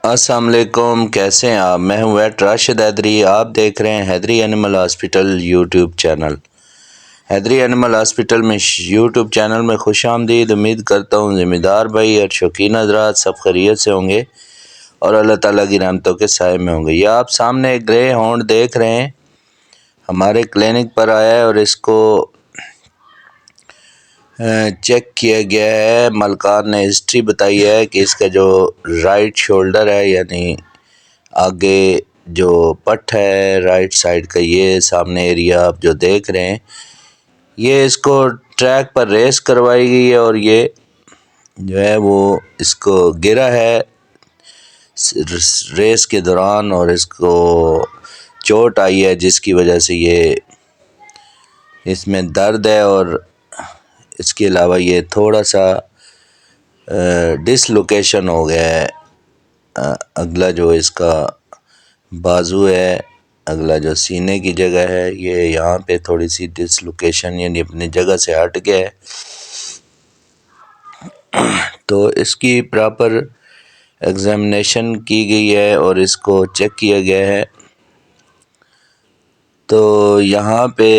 السلام علیکم، کیسے ہیں آپ؟ میں ہوں ویٹ راشد حیدری، آپ دیکھ رہے ہیں حیدری اینیمل ہاسپٹل یوٹیوب چینل۔ حیدری اینیمل ہاسپٹل میں یوٹیوب چینل میں خوش آمدید۔ امید کرتا ہوں ذمہ دار بھائی اور شوقین حضرات سب خیریت سے ہوں گے اور اللہ تعالیٰ کی رحمتوں کے سائے میں ہوں گے۔ یہ آپ سامنے ایک گرے ہونڈ دیکھ رہے ہیں، ہمارے کلینک پر آیا ہے اور اس کو چیک کیا گیا ہے۔ ملکان نے ہسٹری بتائی ہے کہ اس کا جو رائٹ شولڈر ہے، یعنی آگے جو پٹ ہے رائٹ سائڈ کا، یہ سامنے ایریا آپ جو دیکھ رہے ہیں، یہ اس کو ٹریک پر ریس کروائی گئی ہے اور یہ جو ہے وہ اس کو گرا ہے ریس کے دوران اور اس کو چوٹ آئی ہے، جس کی وجہ سے یہ اس میں درد ہے اور اس کے علاوہ یہ تھوڑا سا ڈس لوکیشن ہو گیا ہے۔ اگلا جو اس کا بازو ہے، اگلا جو سینے کی جگہ ہے، یہ یہاں پہ تھوڑی سی ڈس لوکیشن یعنی اپنی جگہ سے ہٹ گیا ہے، تو اس کی پراپر ایگزامینیشن کی گئی ہے اور اس کو چیک کیا گیا ہے۔ تو یہاں پہ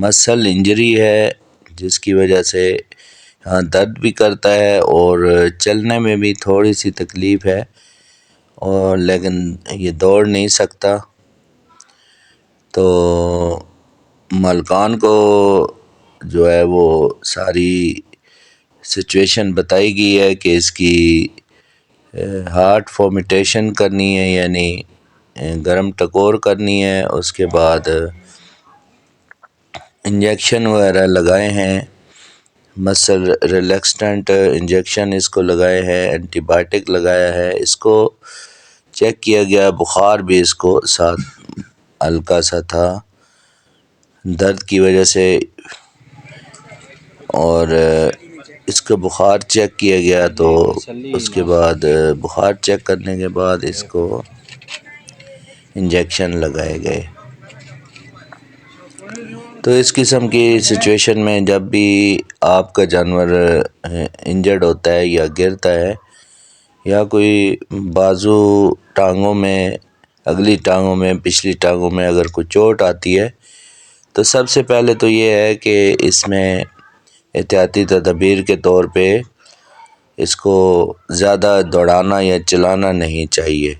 مسل انجری ہے، جس کی وجہ سے یہاں درد بھی کرتا ہے اور چلنے میں بھی تھوڑی سی تکلیف ہے، اور لیکن یہ دوڑ نہیں سکتا۔ تو مالکان کو جو ہے وہ ساری سچویشن بتائی گئی ہے کہ اس کی ہارٹ فومیٹیشن کرنی ہے، یعنی گرم ٹکور کرنی ہے، اس کے بعد انجیکشن وغیرہ لگائے ہیں، مسل ریلیکسٹنٹ انجیکشن اس کو لگائے ہیں، اینٹی بائیوٹک لگایا ہے، اس کو چیک کیا گیا، بخار بھی اس کو ساتھ ہلکا سا تھا درد کی وجہ سے، اور اس کا بخار چیک کیا گیا، تو اس کے بعد بخار چیک کرنے کے بعد اس کو انجیکشن لگائے گئے۔ تو اس قسم کی سچویشن میں جب بھی آپ کا جانور انجرڈ ہوتا ہے یا گرتا ہے، یا کوئی بازو ٹانگوں میں، اگلی ٹانگوں میں، پچھلی ٹانگوں میں اگر کوئی چوٹ آتی ہے، تو سب سے پہلے تو یہ ہے کہ اس میں احتیاطی تدابیر کے طور پہ اس کو زیادہ دوڑانا یا چلانا نہیں چاہیے،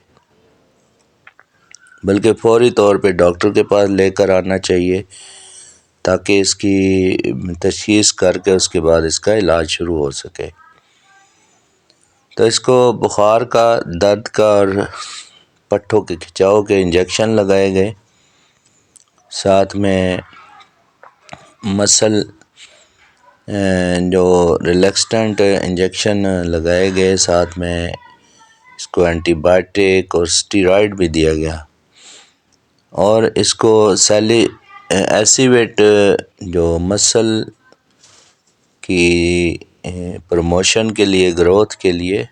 بلکہ فوری طور پہ ڈاکٹر کے پاس لے کر آنا چاہیے، تاکہ اس کی تشخیص کر کے اس کے بعد اس کا علاج شروع ہو سکے۔ تو اس کو بخار کا، درد کا اور پٹھوں کے کھچاؤ کے انجیکشن لگائے گئے، ساتھ میں مسل جو ریلیکسٹنٹ انجیکشن لگائے گئے، ساتھ میں اس کو اینٹی بائیوٹک اور اسٹیرائڈ بھی دیا گیا، اور اس کو ایسیویٹ جو مسل کی پروموشن کے لیے، گروتھ کے لیے،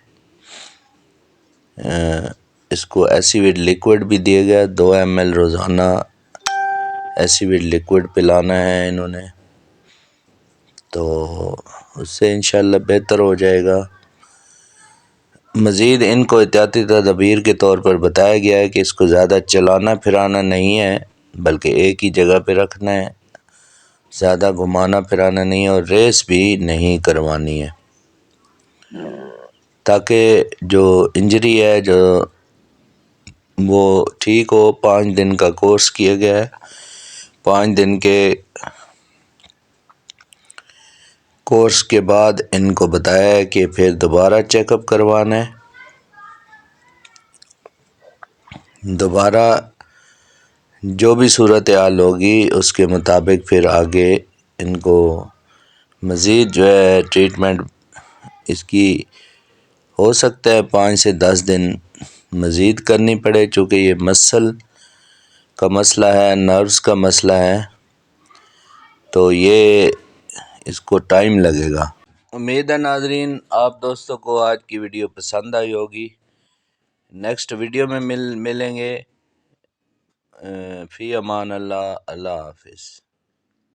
اس کو ایسیویٹ لیکوڈ بھی دیا گیا، 2 ml روزانہ ایسیویٹ لیکوڈ پلانا ہے انہوں نے، تو اس سے انشاءاللہ بہتر ہو جائے گا۔ مزید ان کو احتیاطی تدابیر کے طور پر بتایا گیا ہے کہ اس کو زیادہ چلانا پھرانا نہیں ہے، بلکہ ایک ہی جگہ پہ رکھنا ہے، زیادہ گھمانا پھرانا نہیں ہے، اور ریس بھی نہیں کروانی ہے، تاکہ جو انجری ہے جو وہ ٹھیک ہو۔ 5 دن کا کورس کیا گیا ہے، 5 دن کے کورس کے بعد ان کو بتایا ہے کہ پھر دوبارہ چیک اپ کروانا ہے، دوبارہ جو بھی صورتحال ہوگی اس کے مطابق پھر آگے ان کو مزید جو ہے ٹریٹمنٹ اس کی ہو سکتا ہے 5 سے 10 دن مزید کرنی پڑے، چونکہ یہ مسل کا مسئلہ ہے، نروز کا مسئلہ ہے، تو یہ اس کو ٹائم لگے گا۔ امید ہے ناظرین آپ دوستوں کو آج کی ویڈیو پسند آئی ہوگی۔ نیکسٹ ویڈیو میں ملیں گے۔ فی امان اللہ، اللہ حافظ۔